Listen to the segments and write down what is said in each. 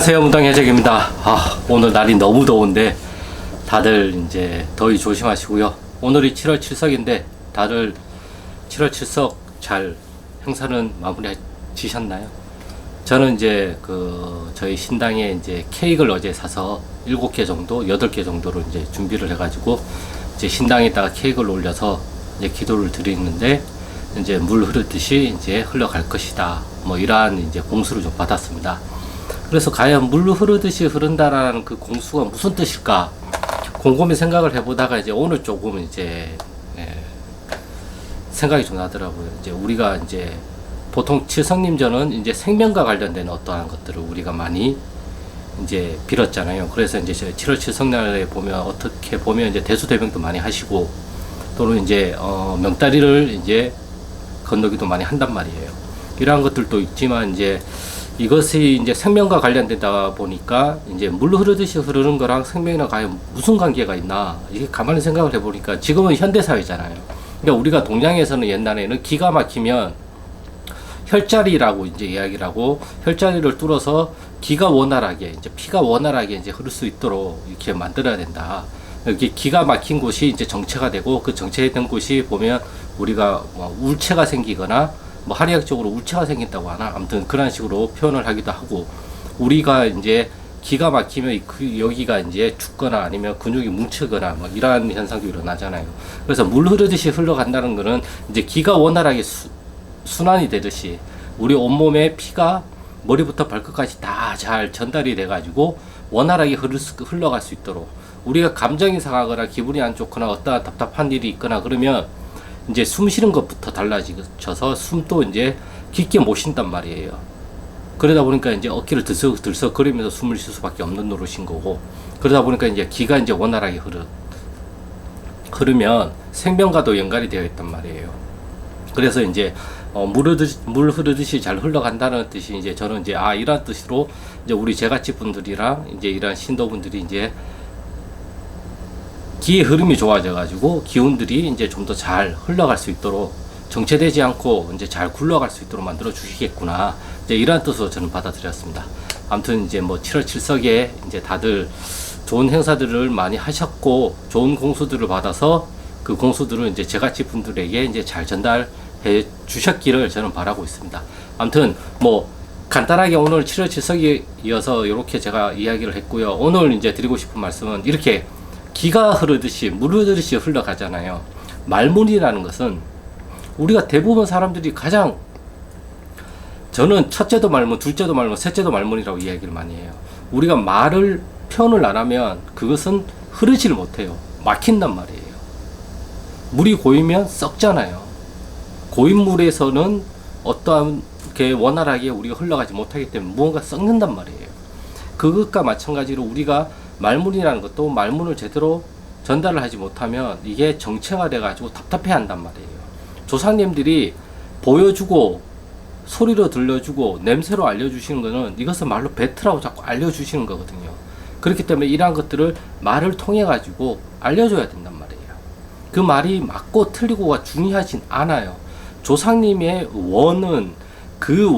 안녕하세요, 무당혜택입니다. 오늘 날이 너무 더운데 다들 이제 더위 조심하시고요. 오늘이 7월 7석인데 다들 7월 7석 잘 행사는 마무리 지셨나요? 저는 이제 저희 신당에 이제 케이크를 어제 사서 7개 정도, 8개 정도로 이제 준비를 해가지고 이제 신당에다가 케이크를 올려서 이제 기도를 드리는데 이제 물 흐르듯이 이제 흘러갈 것이다. 뭐 이러한 이제 공수를 좀 받았습니다. 그래서 과연 물 흐르듯이 흐른다라는 그 공수가 무슨 뜻일까 곰곰이 생각을 해보다가 이제 오늘 조금 이제 생각이 좀 나더라고요. 이제 우리가 이제 보통 칠성님전은 이제 생명과 관련된 어떠한 것들을 우리가 많이 이제 빌었잖아요. 그래서 이제 7월 칠성날에 보면 어떻게 보면 이제 대수대명도 많이 하시고 또는 이제 명다리를 이제 건너기도 많이 한단 말이에요. 이러한 것들도 있지만 이제 이것이 이제 생명과 관련되다 보니까 이제 물 흐르듯이 흐르는 거랑 생명이랑 과연 무슨 관계가 있나 이게 가만히 생각을 해보니까 지금은 현대사회잖아요. 그러니까 우리가 동양에서는 옛날에는 기가 막히면 혈자리라고 이제 이야기를 하고 혈자리를 뚫어서 기가 원활하게 이제 피가 원활하게 이제 흐를 수 있도록 이렇게 만들어야 된다. 이렇게 기가 막힌 곳이 이제 정체가 되고 그 정체된 곳이 보면 우리가 뭐 울체가 생기거나 뭐 한의학적으로 울체가 생긴다고 하나 아무튼 그런 식으로 표현을 하기도 하고 우리가 이제 기가 막히면 여기가 이제 죽거나 아니면 근육이 뭉치거나 뭐 이러한 현상도 일어나잖아요. 그래서 물 흐르듯이 흘러간다는 거는 이제 기가 원활하게 순환이 되듯이 우리 온몸에 피가 머리부터 발끝까지 다 잘 전달이 돼 가지고 원활하게 흘러갈 수 있도록 우리가 감정이 상하거나 기분이 안 좋거나 어떠한 답답한 일이 있거나 그러면 이제 숨 쉬는 것부터 달라져서 숨도 이제 깊게 못 쉰단 말이에요. 그러다 보니까 이제 어깨를 들썩들썩 거리면서 숨을 쉴 수밖에 없는 노릇인 거고 그러다 보니까 이제 기가 이제 원활하게 흐르면 생명과도 연관이 되어 있단 말이에요. 그래서 이제 물 흐르듯이 잘 흘러간다는 뜻이 이제 저는 이제 이런 뜻으로 이제 우리 제갓집 분들이랑 이제 이런 신도분들이 이제 기의 흐름이 좋아져 가지고 기운들이 이제 좀 더 잘 흘러갈 수 있도록 정체되지 않고 이제 잘 굴러갈 수 있도록 만들어 주시겠구나. 이제 이러한 뜻으로 저는 받아들였습니다. 아무튼 이제 뭐 7월 7석에 이제 다들 좋은 행사들을 많이 하셨고 좋은 공수들을 받아서 그 공수들을 이제 제갓집 분들에게 이제 잘 전달해 주셨기를 저는 바라고 있습니다. 아무튼 뭐 간단하게 오늘 7월 7석이어서 이렇게 제가 이야기를 했고요. 오늘 이제 드리고 싶은 말씀은 이렇게 기가 흐르듯이 물 흐르듯이 흘러가잖아요. 말문이라는 것은 우리가 대부분 사람들이 가장 저는 첫째도 말문, 둘째도 말문, 셋째도 말문이라고 이야기를 많이 해요. 우리가 말을 표현을 안 하면 그것은 흐르지를 못해요. 막힌단 말이에요. 물이 고이면 썩잖아요. 고인 물에서는 어떠한 게 원활하게 우리가 흘러가지 못하기 때문에 무언가 썩는단 말이에요. 그것과 마찬가지로 우리가 말문이라는 것도 말문을 제대로 전달을 하지 못하면 이게 정체가 돼가지고 답답해 한단 말이에요. 조상님들이 보여주고 소리로 들려주고 냄새로 알려주시는 거는 이것은 말로 뱉으라고 자꾸 알려주시는 거거든요. 그렇기 때문에 이러한 것들을 말을 통해 가지고 알려줘야 된단 말이에요. 그 말이 맞고 틀리고가 중요하진 않아요. 조상님의 원은 그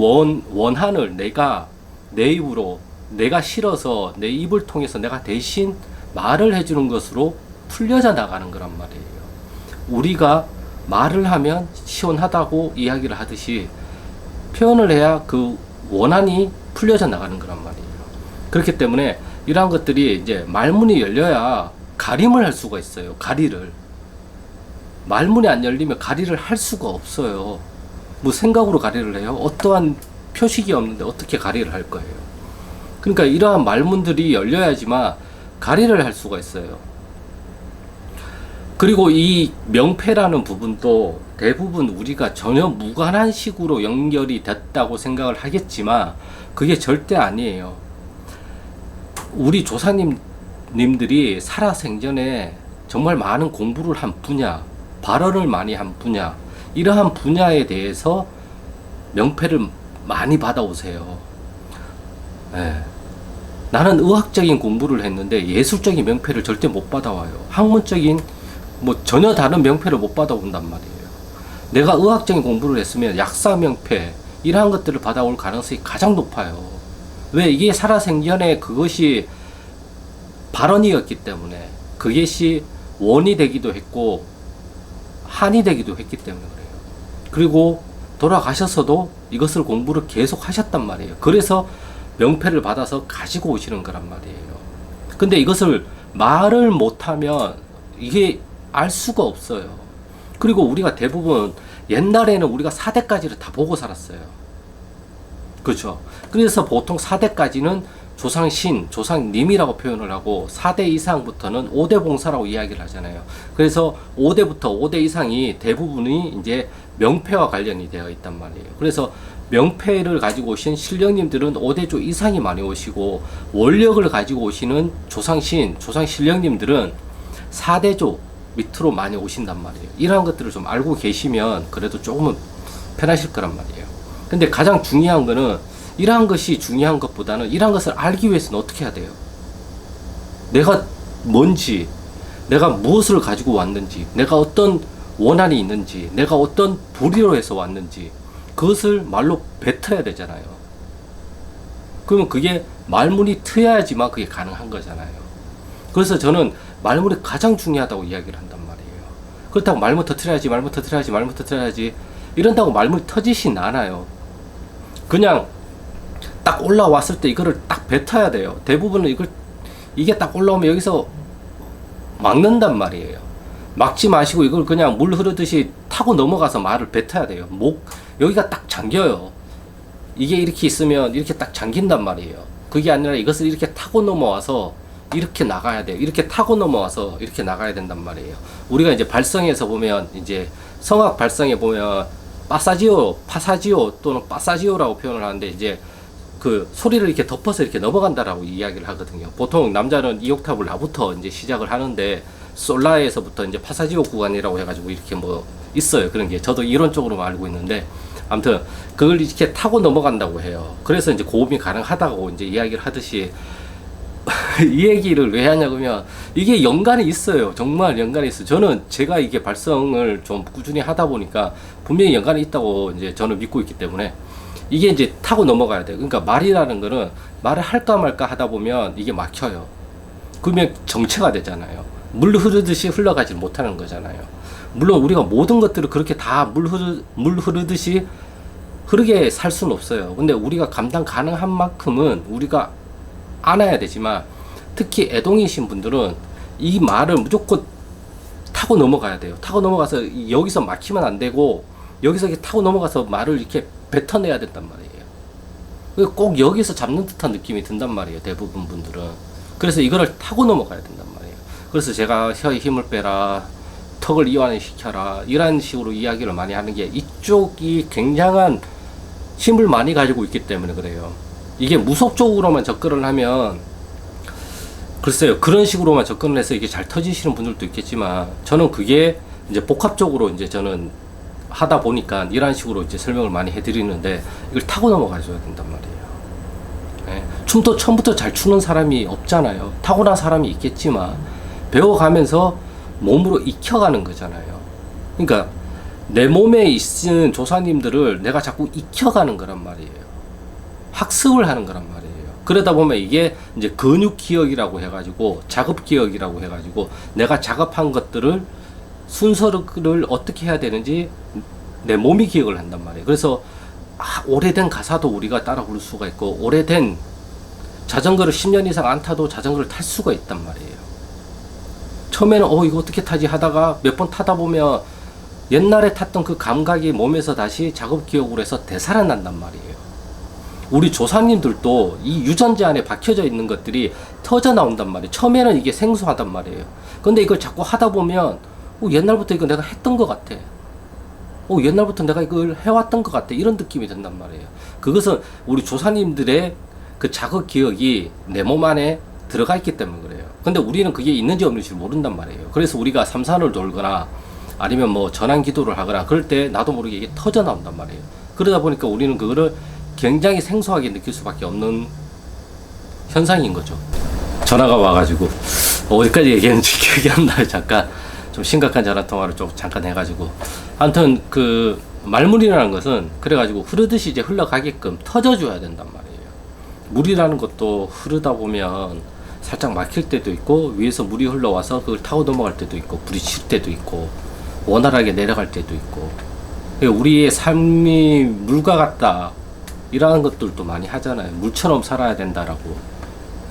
원한을 내가 내 입으로 내가 실어서 내 입을 통해서 내가 대신 말을 해주는 것으로 풀려져 나가는 거란 말이에요. 우리가 말을 하면 시원하다고 이야기를 하듯이 표현을 해야 그 원한이 풀려져 나가는 거란 말이에요. 그렇기 때문에 이러한 것들이 이제 말문이 열려야 가림을 할 수가 있어요. 가리를. 말문이 안 열리면 가리를 할 수가 없어요. 뭐 생각으로 가리를 해요? 어떠한 표식이 없는데 어떻게 가리를 할 거예요? 그러니까 이러한 말문들이 열려야지만 가리를 할 수가 있어요. 그리고 이 명패라는 부분도 대부분 우리가 전혀 무관한 식으로 연결이 됐다고 생각을 하겠지만 그게 절대 아니에요. 우리 조사님들이 살아생전에 정말 많은 공부를 한 분야, 발언을 많이 한 분야, 이러한 분야에 대해서 명패를 많이 받아오세요. 네. 나는 의학적인 공부를 했는데 예술적인 명패를 절대 못 받아와요. 학문적인 뭐 전혀 다른 명패를 못 받아온단 말이에요. 내가 의학적인 공부를 했으면 약사 명패 이러한 것들을 받아올 가능성이 가장 높아요. 왜? 이게 살아생전에 그것이 발언이었기 때문에, 그것이 원이 되기도 했고 한이 되기도 했기 때문에 그래요. 그리고 돌아가셔서도 이것을 공부를 계속 하셨단 말이에요. 그래서 명패를 받아서 가지고 오시는 거란 말이에요. 근데 이것을 말을 못하면 이게 알 수가 없어요. 그리고 우리가 대부분 옛날에는 우리가 4대까지를 다 보고 살았어요. 그렇죠. 그래서 보통 4대까지는 조상신, 조상님이라고 표현을 하고 4대 이상부터는 5대 봉사라고 이야기를 하잖아요. 그래서 5대부터 5대 이상이 대부분이 이제 명패와 관련이 되어 있단 말이에요. 그래서 명패를 가지고 오신 신령님들은 5대조 이상이 많이 오시고, 원력을 가지고 오시는 조상신, 조상신령님들은 4대조 밑으로 많이 오신단 말이에요. 이러한 것들을 좀 알고 계시면 그래도 조금은 편하실 거란 말이에요. 근데 가장 중요한 거는, 이러한 것이 중요한 것보다는 이러한 것을 알기 위해서는 어떻게 해야 돼요? 내가 뭔지, 내가 무엇을 가지고 왔는지, 내가 어떤 원한이 있는지, 내가 어떤 불의로 해서 왔는지, 그것을 말로 뱉어야 되잖아요. 그러면 그게 말문이 트여야지만 그게 가능한 거잖아요. 그래서 저는 말문이 가장 중요하다고 이야기를 한단 말이에요. 그렇다고 말문 터뜨려야지, 말문 터뜨려야지, 말문 터뜨려야지 이런다고 말문이 터지진 않아요. 그냥 딱 올라왔을 때 이거를 딱 뱉어야 돼요. 대부분은 이게 딱 올라오면 여기서 막는단 말이에요. 막지 마시고 이걸 그냥 물 흐르듯이 타고 넘어가서 말을 뱉어야 돼요. 여기가 딱 잠겨요. 이게 이렇게 있으면 이렇게 딱 잠긴단 말이에요. 그게 아니라 이것을 이렇게 타고 넘어와서 이렇게 나가야 돼요. 이렇게 타고 넘어와서 이렇게 나가야 된단 말이에요. 우리가 이제 발성에서 보면, 이제 성악 발성에 보면 파사지오 또는 빠사지오라고 표현을 하는데, 이제 그 소리를 이렇게 덮어서 이렇게 넘어간다라고 이야기를 하거든요. 보통 남자는 2옥탑을 나부터 이제 시작을 하는데, 솔라에서부터 이제 파사지오 구간이라고 해가지고 이렇게 뭐 있어요. 그런 게 저도 이론적으로만 알고 있는데, 아무튼 그걸 이렇게 타고 넘어간다고 해요. 그래서 이제 고음이 가능하다고 이제 이야기를 하듯이 이 얘기를 왜 하냐면, 이게 연관이 있어요. 정말 연관이 있어요. 저는 제가 이게 발성을 좀 꾸준히 하다 보니까 분명히 연관이 있다고 이제 저는 믿고 있기 때문에, 이게 이제 타고 넘어가야 돼요. 그러니까 말이라는 거는 말을 할까 말까 하다 보면 이게 막혀요. 그러면 정체가 되잖아요. 물 흐르듯이 흘러가지 못하는 거잖아요. 물론 우리가 모든 것들을 그렇게 다 물 흐르듯이 흐르게 살 수는 없어요. 근데 우리가 감당 가능한 만큼은 우리가 안아야 되지만, 특히 애동이신 분들은 이 말을 무조건 타고 넘어가야 돼요. 타고 넘어가서 여기서 막히면 안 되고, 여기서 이렇게 타고 넘어가서 말을 이렇게 뱉어내야 된단 말이에요. 꼭 여기서 잡는 듯한 느낌이 든단 말이에요. 대부분 분들은. 그래서 이거를 타고 넘어가야 된단 말이에요. 그래서 제가 혀에 힘을 빼라, 턱을 이완시켜라, 이런 식으로 이야기를 많이 하는 게, 이쪽이 굉장한 힘을 많이 가지고 있기 때문에 그래요. 이게 무속적으로만 접근을 하면, 글쎄요, 그런 식으로만 접근을 해서 이게 잘 터지시는 분들도 있겠지만, 저는 그게 이제 복합적으로 이제 저는 하다 보니까 이런 식으로 이제 설명을 많이 해드리는데, 이걸 타고 넘어가줘야 된단 말이에요. 네. 춤도 처음부터 잘 추는 사람이 없잖아요. 타고난 사람이 있겠지만, 배워가면서 몸으로 익혀가는 거잖아요. 그러니까 내 몸에 있는 조사님들을 내가 자꾸 익혀가는 거란 말이에요. 학습을 하는 거란 말이에요. 그러다 보면 이게 이제 근육 기억이라고 해가지고, 작업 기억이라고 해가지고, 내가 작업한 것들을 순서를 어떻게 해야 되는지 내 몸이 기억을 한단 말이에요. 그래서 오래된 가사도 우리가 따라 부를 수가 있고, 오래된 자전거를 10년 이상 안 타도 자전거를 탈 수가 있단 말이에요. 처음에는 이거 어떻게 타지 하다가 몇 번 타다 보면 옛날에 탔던 그 감각이 몸에서 다시 작업 기억으로 해서 되살아난단 말이에요. 우리 조상님들도 이 유전자 안에 박혀져 있는 것들이 터져 나온단 말이에요. 처음에는 이게 생소하단 말이에요. 근데 이걸 자꾸 하다 보면 옛날부터 이거 내가 했던 것 같아. 옛날부터 내가 이걸 해왔던 것 같아. 이런 느낌이 든단 말이에요. 그것은 우리 조상님들의 그 작업 기억이 내 몸 안에 들어가 있기 때문에 그래요. 근데 우리는 그게 있는지 없는지 모른단 말이에요. 그래서 우리가 삼산을 돌거나 아니면 뭐 전환 기도를 하거나 그럴 때 나도 모르게 이게 터져 나온단 말이에요. 그러다 보니까 우리는 그거를 굉장히 생소하게 느낄 수밖에 없는 현상인 거죠. 전화가 와가지고 어디까지 얘기했는지 기억이 안 나요. 잠깐 좀 심각한 전화 통화를 좀 잠깐 해가지고, 아무튼 그 말문이라는 것은 그래가지고 흐르듯이 이제 흘러가게끔 터져줘야 된단 말이에요. 물이라는 것도 흐르다 보면 살짝 막힐 때도 있고 위에서 물이 흘러와서 그걸 타고 넘어갈 때도 있고 부딪힐 때도 있고 원활하게 내려갈 때도 있고 우리의 삶이 물과 같다 이러한 것들도 많이 하잖아요. 물처럼 살아야 된다라고.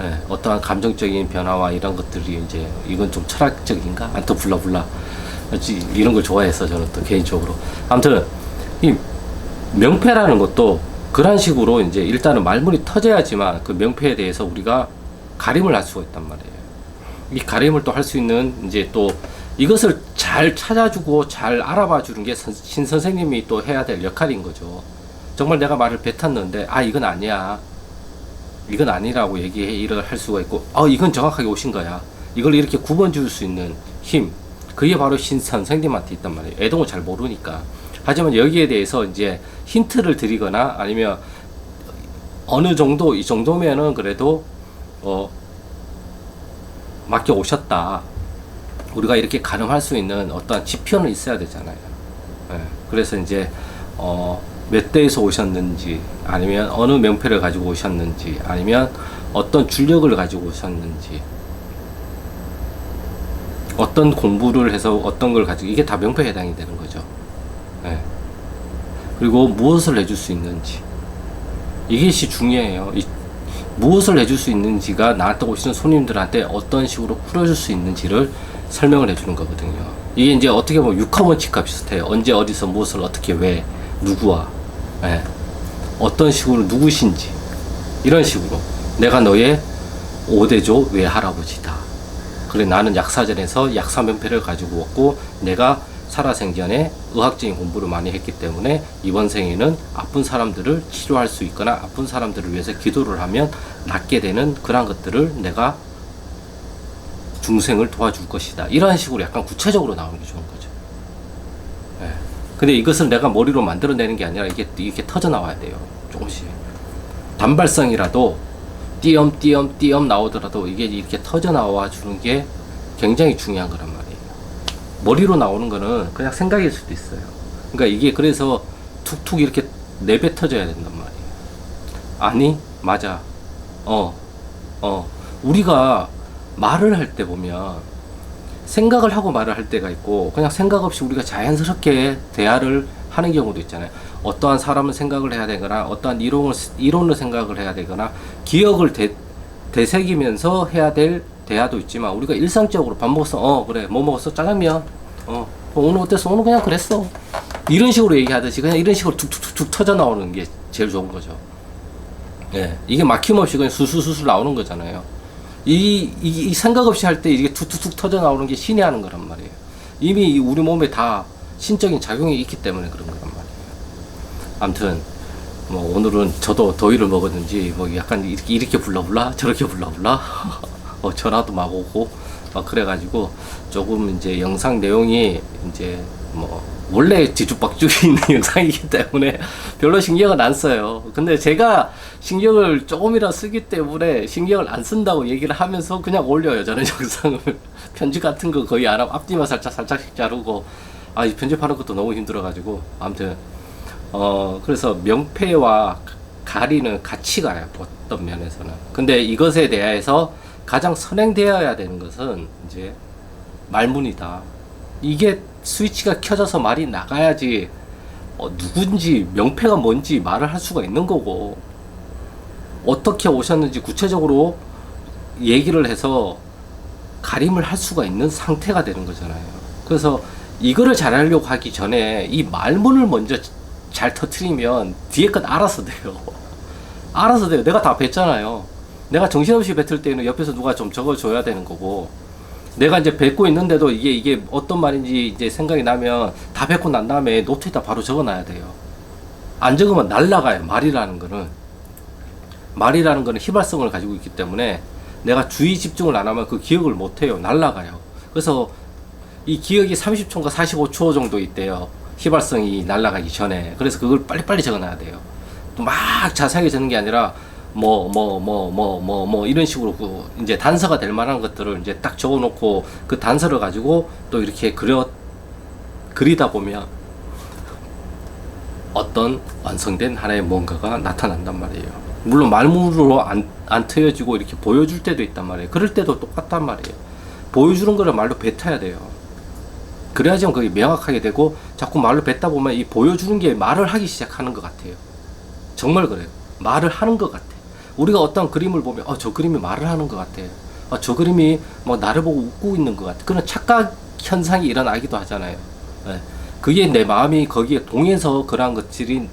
예, 어떠한 감정적인 변화와 이런 것들이 이제 이건 좀 철학적인가? 또 불러불라 이런 걸 좋아해서 저는 또 개인적으로 아무튼 이 명패라는 것도 그런 식으로 이제 일단은 말문이 터져야지만 그 명패에 대해서 우리가 가림을 할 수가 있단 말이에요. 이 가림을 또 할 수 있는 이제 또 이것을 잘 찾아주고 잘 알아봐 주는 게 신 선생님이 또 해야 될 역할인 거죠. 정말 내가 말을 뱉었는데 아 이건 아니야. 이건 아니라고 얘기를 할 수가 있고 이건 정확하게 오신 거야. 이걸 이렇게 구분 지을 수 있는 힘 그게 바로 신 선생님한테 있단 말이에요. 애동을 잘 모르니까. 하지만 여기에 대해서 이제 힌트를 드리거나 아니면 어느 정도 이 정도면은 그래도 맡겨 오셨다. 우리가 이렇게 가늠할 수 있는 어떤 지표는 있어야 되잖아요. 예, 그래서 이제 몇 대에서 오셨는지 아니면 어느 명패를 가지고 오셨는지 아니면 어떤 줄력을 가지고 오셨는지 어떤 공부를 해서 어떤 걸 가지고 이게 다 명패에 해당이 되는 거죠. 예. 그리고 무엇을 해줄 수 있는지 이것이 중요해요. 무엇을 해줄 수 있는지가 나한테 오시는 손님들한테 어떤 식으로 풀어줄 수 있는지를 설명을 해주는 거거든요. 이게 이제 어떻게 보면 육하원칙과 비슷해요. 언제 어디서 무엇을 어떻게 왜 누구와 어떤 식으로 누구신지 이런 식으로 내가 너의 5대조 외할아버지다. 그래 나는 약사전에서 약사명패를 가지고 왔고 내가 살아생전에 의학적인 공부를 많이 했기 때문에 이번 생에는 아픈 사람들을 치료할 수 있거나 아픈 사람들을 위해서 기도를 하면 낫게 되는 그런 것들을 내가 중생을 도와줄 것이다. 이런 식으로 약간 구체적으로 나오는 게 좋은 거죠. 예. 근데 이것을 내가 머리로 만들어내는 게 아니라 이게 터져 나와야 돼요. 조금씩. 단발성이라도 띄엄 나오더라도 이게 이렇게 터져 나와 주는 게 굉장히 중요한 거란 말이에요. 머리로 나오는 거는 그냥 생각일 수도 있어요. 그러니까 이게 그래서 툭툭 이렇게 내뱉어져야 된단 말이에요. 아니, 맞아. 우리가 말을 할 때 보면 생각을 하고 말을 할 때가 있고 그냥 생각 없이 우리가 자연스럽게 대화를 하는 경우도 있잖아요. 어떠한 사람은 생각을 해야 되거나 어떠한 이론을 생각을 해야 되거나 기억을 되새기면서 해야 될 대화도 있지만 우리가 일상적으로 밥 먹었어? 그래. 뭐 먹었어? 짜장면. 오늘 어땠어? 오늘 그냥 그랬어. 이런 식으로 얘기하듯이 그냥 이런 식으로 툭툭툭 터져 나오는 게 제일 좋은 거죠. 예. 이게 막힘없이 그냥 수수수수 나오는 거잖아요. 이 생각 없이 할 때 이게 툭툭툭 터져 나오는 게 신이 하는 거란 말이에요. 이미 우리 몸에 다 신적인 작용이 있기 때문에 그런 거란 말이에요. 아무튼 뭐 오늘은 저도 더위를 먹었는지 뭐 약간 이렇게 불러불라 저렇게 불러불라 전화도 막 오고 막 그래가지고 조금 이제 영상 내용이 이제 뭐 원래 뒤죽박죽이 있는 영상이기 때문에 별로 신경을 안 써요. 근데 제가 신경을 조금이라 쓰기 때문에 신경을 안 쓴다고 얘기를 하면서 그냥 올려요. 저는 영상을 편집 같은 거 거의 안 하고 앞뒤만 살짝씩 자르고 이 편집하는 것도 너무 힘들어가지고 아무튼 그래서 명패와 가리는 같이 가요. 어떤 면에서는. 근데 이것에 대해서 가장 선행되어야 되는 것은 이제 말문이다. 이게 스위치가 켜져서 말이 나가야지 누군지 명패가 뭔지 말을 할 수가 있는 거고 어떻게 오셨는지 구체적으로 얘기를 해서 가림을 할 수가 있는 상태가 되는 거잖아요. 그래서 이거를 잘하려고 하기 전에 이 말문을 먼저 잘 터트리면 뒤에 건 알아서 돼요. 알아서 돼요. 내가 다 뱉잖아요. 내가 정신없이 뱉을 때는 옆에서 누가 좀 적어줘야 되는 거고 내가 이제 뱉고 있는데도 이게 어떤 말인지 이제 생각이 나면 다 뱉고 난 다음에 노트에다 바로 적어놔야 돼요. 안 적으면 날라가요. 말이라는 거는 희발성을 가지고 있기 때문에 내가 주의 집중을 안 하면 그 기억을 못 해요. 날라가요. 그래서 이 기억이 30초인가 45초 정도 있대요. 희발성이 날아가기 전에. 그래서 그걸 빨리빨리 적어놔야 돼요. 또 막 자세하게 적는 게 아니라 이런 식으로 이제 단서가 될 만한 것들을 이제 딱 적어놓고 그 단서를 가지고 또 이렇게 그리다 보면 어떤 완성된 하나의 뭔가가 나타난단 말이에요. 물론 말문으로 안 트여지고 이렇게 보여줄 때도 있단 말이에요. 그럴 때도 똑같단 말이에요. 보여주는 거를 말로 뱉어야 돼요. 그래야지만 그게 명확하게 되고, 자꾸 말로 뱉다 보면 이 보여주는 게 말을 하기 시작하는 것 같아요. 정말 그래요. 말을 하는 것 같아. 우리가 어떤 그림을 보면 저 그림이 말을 하는 것 같아. 저 그림이 뭐 나를 보고 웃고 있는 것 같아. 그런 착각 현상이 일어나기도 하잖아요. 예. 그게 내 마음이 거기에 동해서 그러한 것들이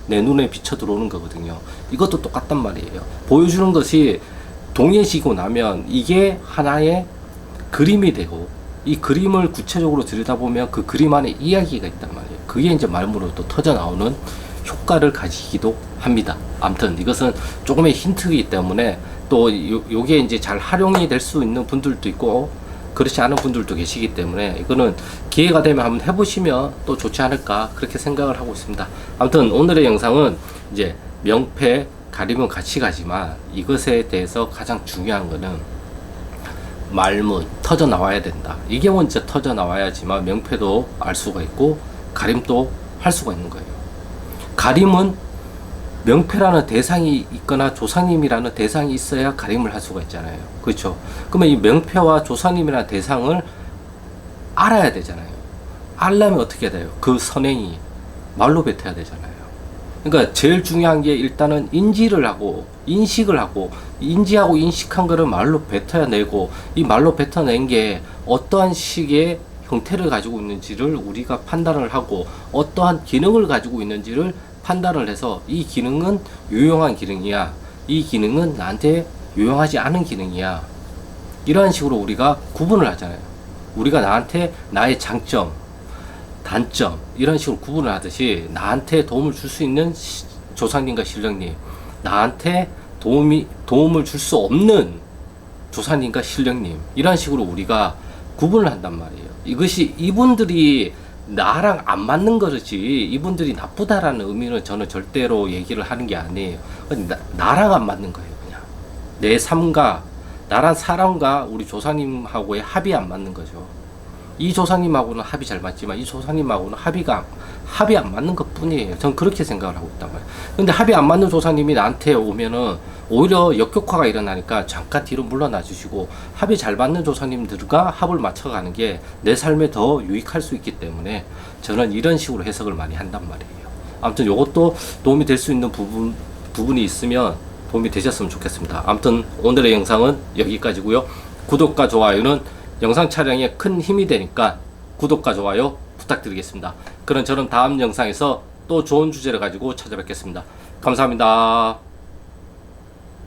내 눈에 비쳐 들어오는 거거든요. 이것도 똑같단 말이에요. 보여주는 것이 동해지고 나면 이게 하나의 그림이 되고, 이 그림을 구체적으로 들여다보면 그 그림 안에 이야기가 있단 말이에요. 그게 이제 말문으로 또 터져 나오는 효과를 가지기도 합니다. 아무튼 이것은 조금의 힌트이기 때문에 또 요게 이제 잘 활용이 될 수 있는 분들도 있고 그렇지 않은 분들도 계시기 때문에 이거는 기회가 되면 한번 해보시면 또 좋지 않을까 그렇게 생각을 하고 있습니다. 아무튼 오늘의 영상은 이제 명패 가림은 같이 가지만 이것에 대해서 가장 중요한 거는 말문 터져 나와야 된다. 이게 먼저 터져 나와야지만 명패도 알 수가 있고 가림도 할 수가 있는 거예요. 가림은 명패라는 대상이 있거나 조상님이라는 대상이 있어야 가림을 할 수가 있잖아요. 그렇죠? 그러면 이 명패와 조상님이라는 대상을 알아야 되잖아요. 알려면 어떻게 해야 돼요? 그 선행이 말로 뱉어야 되잖아요. 그러니까 제일 중요한 게 일단은 인지를 하고 인식을 하고, 인지하고 인식한 거를 말로 뱉어야 내고, 이 말로 뱉어낸 게 어떠한 식의 형태를 가지고 있는지를 우리가 판단을 하고 어떠한 기능을 가지고 있는지를 판단을 해서 이 기능은 유용한 기능이야, 이 기능은 나한테 유용하지 않은 기능이야, 이러한 식으로 우리가 구분을 하잖아요. 우리가 나한테 나의 장점, 단점 이런 식으로 구분을 하듯이 나한테 도움을 줄 수 있는 조상님과 신령님, 나한테 도움을 줄 수 없는 조상님과 신령님, 이런 식으로 우리가 구분을 한단 말이에요. 이것이 이분들이 나랑 안 맞는 거지 이분들이 나쁘다라는 의미는 저는 절대로 얘기를 하는 게 아니에요. 나랑 안 맞는 거예요. 그냥 내 삶과 나란 사람과 우리 조상님하고의 합이 안 맞는 거죠. 이 조상님하고는 합이 잘 맞지만 이 조상님하고는 합이 안 맞는 것 뿐이에요. 전 그렇게 생각을 하고 있단 말이에요. 근데 합이 안 맞는 조상님이 나한테 오면은 오히려 역효과가 일어나니까 잠깐 뒤로 물러나 주시고, 합이 잘 맞는 조상님들과 합을 맞춰가는 게 내 삶에 더 유익할 수 있기 때문에 저는 이런 식으로 해석을 많이 한단 말이에요. 아무튼 이것도 도움이 될 수 있는 부분이 있으면 도움이 되셨으면 좋겠습니다. 아무튼 오늘의 영상은 여기까지고요. 구독과 좋아요는 영상 촬영에 큰 힘이 되니까 구독과 좋아요 부탁드리겠습니다. 그럼 저는 다음 영상에서 또 좋은 주제를 가지고 찾아뵙겠습니다. 감사합니다.